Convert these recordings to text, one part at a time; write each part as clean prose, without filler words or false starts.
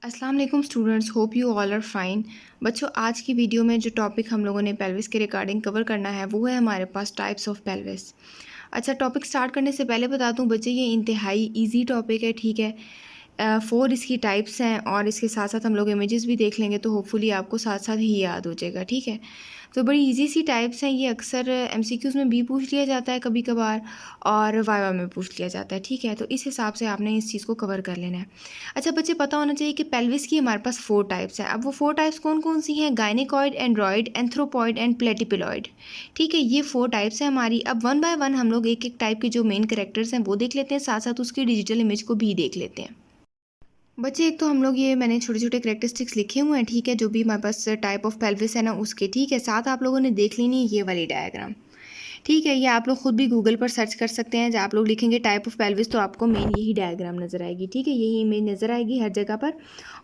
अस्सलाम वालेकुम students, hope you all are fine. बच्चों, आज की वीडियो में जो टॉपिक हम लोगों ने पेल्विस के रिगार्डिंग कवर करना है वो है हमारे पास टाइप्स ऑफ पेल्विस। अच्छा, टॉपिक स्टार्ट करने से पहले बता दूं बच्चे, ये इंतहाई इजी टॉपिक है, ठीक है। 4 इसकी टाइप्स हैं और इसके साथ साथ हम लोग इमेजेस भी देख लेंगे तो होपफुली आपको साथ साथ ही याद हो जाएगा, ठीक है। तो बड़ी इजी सी टाइप्स हैं, ये अक्सर एमसीक्यूज़ में भी पूछ लिया जाता है कभी कभार और वाइवा में पूछ लिया जाता है, ठीक है। तो इस हिसाब से आपने इस चीज़ को कवर कर लेना है। अच्छा बच्चे, पता होना चाहिए कि पेल्विस की हमारे पास 4 टाइप्स हैं। अब वो 4 टाइप्स कौन कौन सी हैं? गायनेकॉइड, एंड्रॉइड, एंथ्रोपॉइड एंड प्लेटिपिलॉइड, ठीक है। ये 4 टाइप्स हैं हमारी। अब वन बाय वन हम लोग एक एक टाइप के जो मेन कैरेक्टर्स हैं वो देख लेते हैं, साथ साथ उसकी डिजिटल इमेज को भी देख लेते हैं। बच्चे, एक तो हम लोग ये मैंने छोटे छोटे करेक्टरिस्टिक्स लिखे हुए हैं, ठीक है, जो भी हमारे पास टाइप ऑफ पेल्विस है ना उसके, ठीक है। साथ आप लोगों ने देख लेनी है ये वाली डायग्राम, ठीक है। ये आप लोग खुद भी गूगल पर सर्च कर सकते हैं। जब आप लोग लिखेंगे टाइप ऑफ पेल्विस तो आपको मेन यही डायग्राम नज़र आएगी, ठीक है। यही इमेज नज़र आएगी हर जगह पर।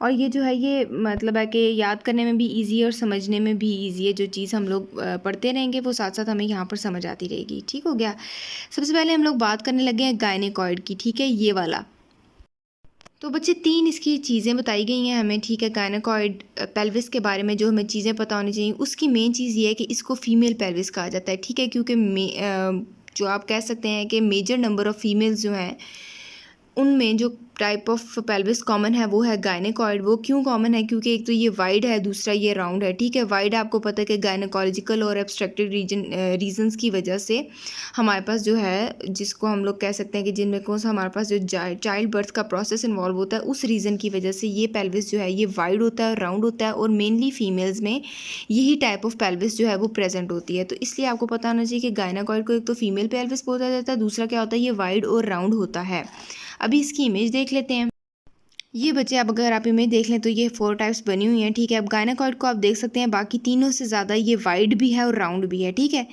और ये जो है ये मतलब है कि याद करने में भी ईजी है और समझने में भी ईजी है। जो चीज़ हम लोग पढ़ते रहेंगे वो साथ साथ हमें यहाँ पर समझ आती रहेगी, ठीक हो गया। सबसे पहले हम लोग बात करने लगे हैं गायनेकॉइड की, ठीक है, ये वाला। तो बच्चे 3 इसकी चीज़ें बताई गई हैं हमें, ठीक है। गायनेकॉइड पेल्विस के बारे में जो हमें चीज़ें पता होनी चाहिए, उसकी मेन चीज़ ये है कि इसको फीमेल पेल्विस कहा जाता है, ठीक है। क्योंकि जो आप कह सकते हैं कि मेजर नंबर ऑफ़ फीमेल्स जो हैं उनमें जो टाइप ऑफ पेल्विस कॉमन है वो है गायनेकॉइड। वो क्यों कॉमन है? क्योंकि एक तो ये वाइड है, दूसरा ये राउंड है, ठीक है। वाइड आपको पता है कि गायनेकोलॉजिकल और एब्स्ट्रक्टेड रीजंस की वजह से हमारे पास जो है, जिसको हम लोग कह सकते हैं कि जिनमें कौन सा हमारे पास जो चाइल्ड बर्थ का प्रोसेस इन्वॉल्व होता है, उस रीज़न की वजह से ये पेल्विस जो है ये वाइड होता है, राउंड होता है और मेनली फीमेल्स में यही टाइप ऑफ पेल्विस जो है वो प्रेजेंट होती है। तो इसलिए आपको पता होना चाहिए कि गायनेकॉइड को एक तो फीमेल पेल्विस बोला जाता है, दूसरा क्या होता है, ये वाइड और राउंड होता है। अभी इसकी इमेज देख लेते हैं। ये बच्चे, अब अगर आप इमेज देख लें तो ये 4 टाइप्स बनी हुई हैं, ठीक है। अब गायनेकॉइड को आप देख सकते हैं, बाकी तीनों से ज़्यादा ये वाइड भी है और राउंड भी है, ठीक है।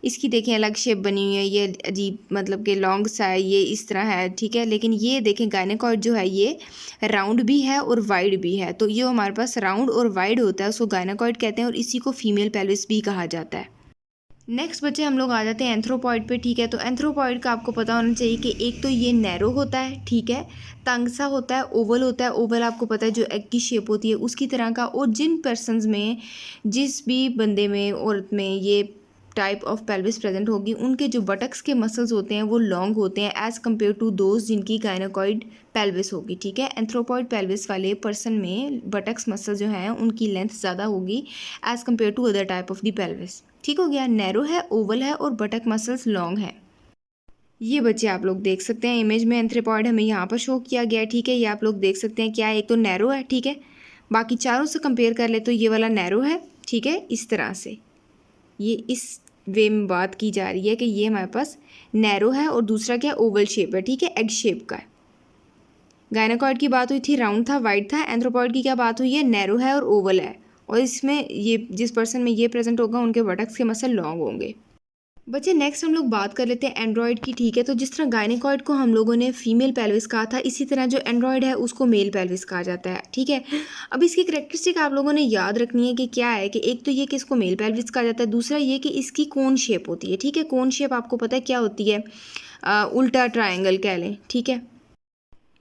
इसकी देखें अलग शेप बनी हुई है, ये अजीब मतलब कि लॉन्ग सा है, ये इस तरह है, ठीक है। लेकिन ये देखें गायनेकॉइड जो है ये राउंड भी है और वाइड भी है। तो ये हमारे पास राउंड और वाइड होता है, उसको गायनेकॉइड कहते हैं और इसी को फीमेल पेल्विस भी कहा जाता है। नेक्स्ट बच्चे हम लोग आ जाते हैं एंथ्रोपॉइड पे, ठीक है। तो एंथ्रोपॉइड का आपको पता होना चाहिए कि एक तो ये नैरो होता है, ठीक है, तंग सा होता है, ओवल होता है। ओवल आपको पता है जो एग की शेप होती है उसकी तरह का। और जिन पर्सनस में, जिस भी बंदे में, औरत में ये टाइप ऑफ पेल्विस प्रेजेंट होगी, उनके जो बटक्स के मसल्स होते हैं वो लॉन्ग होते हैं एज़ कम्पेयर टू दोज जिनकी गायनेकॉइड पेल्विस होगी, ठीक है। एंथ्रोपॉइड पेल्विस वाले पर्सन में बटक्स मसल जो हैं उनकी लेंथ ज़्यादा होगी as compare to other type of the pelvis, ठीक हो गया। नैरो है, ओवल है और बटक मसल्स लॉन्ग है। ये बच्चे आप लोग देख सकते हैं इमेज में एंथ्रोपॉइड हमें यहाँ पर शो किया गया है, ठीक है। ये आप लोग देख सकते हैं क्या है, एक तो नैरो है, ठीक है। बाकी चारों से कंपेयर कर ले तो ये वाला नैरो है, ठीक है, इस तरह से। ये इस वे में बात की जा रही है कि ये हमारे पास नैरो है और दूसरा क्या, ओवल शेप है, ठीक है, एग शेप का है। गायनेकॉइड की बात हुई थी राउंड था, वाइड था। एंथ्रोपॉइड की क्या बात हुई है, नैरो है और ओवल है। और इसमें ये जिस पर्सन में ये प्रेजेंट होगा उनके बटक्स के मसल लॉन्ग होंगे। बच्चे, नेक्स्ट हम लोग बात कर लेते हैं एंड्रॉयड की, ठीक है। तो जिस तरह गायनेकॉइड को हम लोगों ने फीमेल पेल्विस कहा था, इसी तरह जो एंड्रॉयड है उसको मेल पेल्विस कहा जाता है, ठीक है। अब इसकी करेक्टरिस्टिक आप लोगों ने याद रखनी है कि क्या है, कि एक तो ये कि इसको मेल पेल्विस कहा जाता है, दूसरा ये कि इसकी कोन शेप होती है, ठीक है। कोन शेप आपको पता है क्या होती है, उल्टा ट्रायंगल कह लें, ठीक है।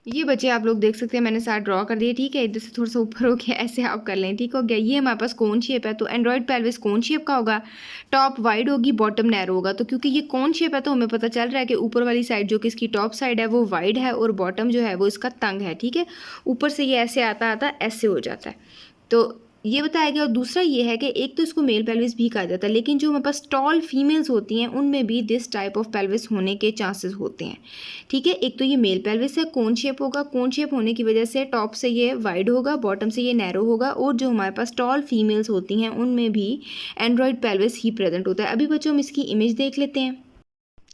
ये बच्चे आप लोग देख सकते हैं, मैंने साथ ड्रॉ कर दिए, ठीक है। इधर से थोड़ा सा ऊपर हो गया, ऐसे आप कर लें, ठीक हो गया। ये हमारे पास कोन शेप है, तो एंड्रॉयड पेल्विस कोन शेप का होगा। टॉप वाइड होगी, बॉटम नैरो होगा। तो क्योंकि ये कोन शेप है तो हमें पता चल रहा है कि ऊपर वाली साइड जो कि इसकी टॉप साइड है वो वाइड है और बॉटम जो है वो इसका तंग है, ठीक है। ऊपर से ये ऐसे आता आता ऐसे हो जाता है, तो ये बताया गया। और दूसरा ये है कि एक तो इसको मेल पेल्विस भी कहा जाता है, लेकिन जो हमारे पास टॉल फीमेल्स होती हैं उनमें भी दिस टाइप ऑफ पेल्विस होने के चांसेस होते हैं, ठीक है। एक तो ये मेल पेल्विस है, कोन शेप होगा, कोन शेप होने की वजह से टॉप से ये वाइड होगा, बॉटम से ये नैरो होगा। और जो हमारे पास टॉल फीमेल्स होती हैं उनमें भी एंड्रॉयड पेल्विस ही प्रेजेंट होता है। अभी बच्चों हम इसकी इमेज देख लेते हैं।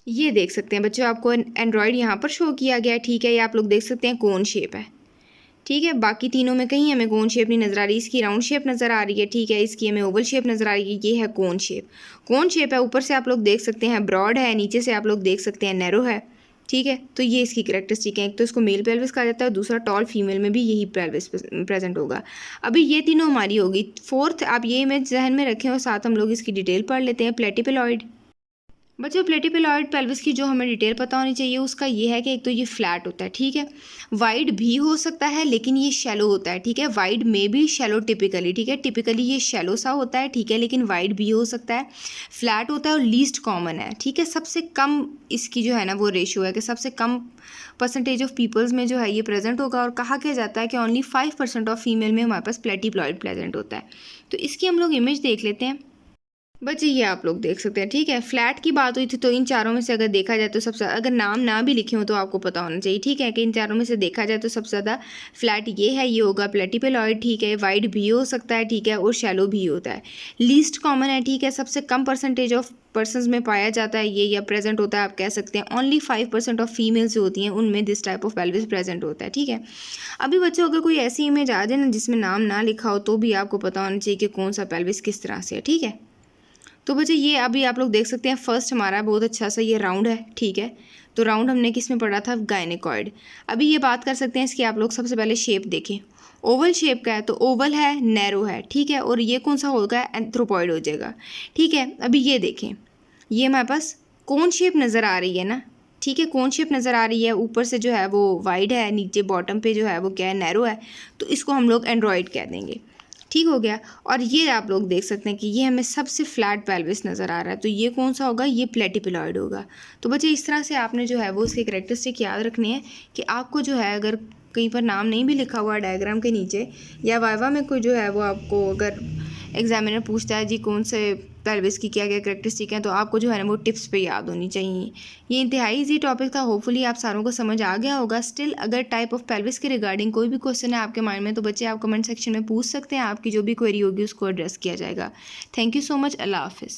ये देख सकते हैं बच्चों, आपको एंड्रॉयड यहाँ पर शो किया गया है, ठीक है। ये आप लोग देख सकते हैं कोन शेप है, ठीक है। बाकी तीनों में कहीं हमें कोन शेप नहीं नज़र आ रही, इसकी राउंड शेप नज़र आ रही है, ठीक है। इसकी हमें ओवल शेप नज़र आ रही है, ये है कोन शेप। कोन शेप है, ऊपर से आप लोग देख सकते हैं ब्रॉड है, नीचे से आप लोग देख सकते हैं नैरो है, ठीक है। तो ये इसकी करेक्टरिस्टिक है, एक तो इसको मेल पेल्विस कहा जाता है, दूसरा टॉल फीमेल में भी यही पेल्विस प्रेजेंट होगा। अभी ये तीनों हमारी होगी। फोर्थ आप ये इमेज जहन में रखें और साथ हम लोग इसकी डिटेल पढ़ लेते हैं, प्लेटिपेलॉइड। बच्चों प्लेटिपेलॉइड पेल्विस की जो हमें डिटेल पता होनी चाहिए उसका ये है कि एक तो ये फ्लैट होता है, ठीक है, वाइड भी हो सकता है लेकिन ये शैलो होता है, ठीक है, वाइड में भी शैलो टिपिकली, ठीक है, टिपिकली ये शैलो सा होता है, ठीक है, लेकिन वाइड भी हो सकता है, फ्लैट होता है और लीस्ट कॉमन है, ठीक है, सबसे कम इसकी जो है ना वो रेशियो है कि सबसे कम परसेंटेज ऑफ पीपल्स में जो है ये प्रेजेंट होगा, और कहा क्या जाता है कि ओनली 5% ऑफ फीमेल में हमारे पास प्लेटिप्लॉइड प्रेजेंट होता है। तो इसकी हम लोग इमेज देख लेते हैं। बच्चे ये आप लोग देख सकते हैं, ठीक है, फ्लैट की बात हुई थी तो इन चारों में से अगर देखा जाए तो सबसे ज़्यादा, अगर नाम ना भी लिखे हो तो आपको पता होना चाहिए, ठीक है, कि इन चारों में से देखा जाए तो सबसे ज़्यादा फ्लैट ये है, ये होगा प्लेटिपेलॉइड, ठीक है, वाइड भी हो सकता है, ठीक है, और शैलो भी होता है, लीस्ट कॉमन है, ठीक है, सबसे कम परसेंटेज ऑफ पर्सनस में पाया जाता है ये, या प्रेजेंट होता है आप कह सकते हैं, ओनली 5% ऑफ फीमेल्स जो होती हैं उनमें this type of pelvis present होता है, ठीक है। अभी बच्चों अगर कोई ऐसी इमेज आ जाए ना जिसमें नाम ना लिखा हो तो भी आपको पता होना चाहिए कि कौन सा पेल्विस किस तरह से है, ठीक है। तो बच्चे ये अभी आप लोग देख सकते हैं, फर्स्ट हमारा बहुत अच्छा सा ये राउंड है, ठीक है, तो राउंड हमने किस में पढ़ा था, गायनेकॉइड। अभी ये बात कर सकते हैं इसकी, आप लोग सबसे पहले शेप देखें, ओवल शेप का है तो ओवल है, नैरो है, ठीक है, और ये कौन सा होगा, एंथ्रोपॉइड हो जाएगा, ठीक है। अभी ये देखें, ये हमारे पास कोन शेप नज़र आ रही है ना, ठीक है, कोन शेप नज़र आ रही है, ऊपर से जो है वो वाइड है, नीचे बॉटम पे जो है वो क्या है, नैरो है, तो इसको हम लोग एंड्रॉइड कह देंगे, ठीक हो गया। और ये आप लोग देख सकते हैं कि ये हमें सबसे फ्लैट पेल्विस नज़र आ रहा है, तो ये कौन सा होगा, ये प्लेटिपेलॉइड होगा। तो बच्चे इस तरह से आपने जो है वो उसके कैरेक्टरिस्टिक याद रखने हैं कि आपको जो है अगर कहीं पर नाम नहीं भी लिखा हुआ डायग्राम के नीचे, या वाइवा में कोई जो है वो आपको अगर एग्जामिनर पूछता है जी कौन से पेल्विस की क्या क्या कैरेक्टरिस्टिक हैं, तो आपको जो है ना वो टिप्स पे याद होनी चाहिए। ये इंतहाई ईजी टॉपिक था, होपफुली आप सारों को समझ आ गया होगा। स्टिल अगर टाइप ऑफ पेल्विस के रिगार्डिंग कोई भी क्वेश्चन है आपके माइंड में तो बच्चे आप कमेंट सेक्शन में पूछ सकते हैं, आपकी जो भी क्वेरी होगी उसको एड्रेस किया जाएगा। थैंक यू सो मच, अल्लाह हाफिज़।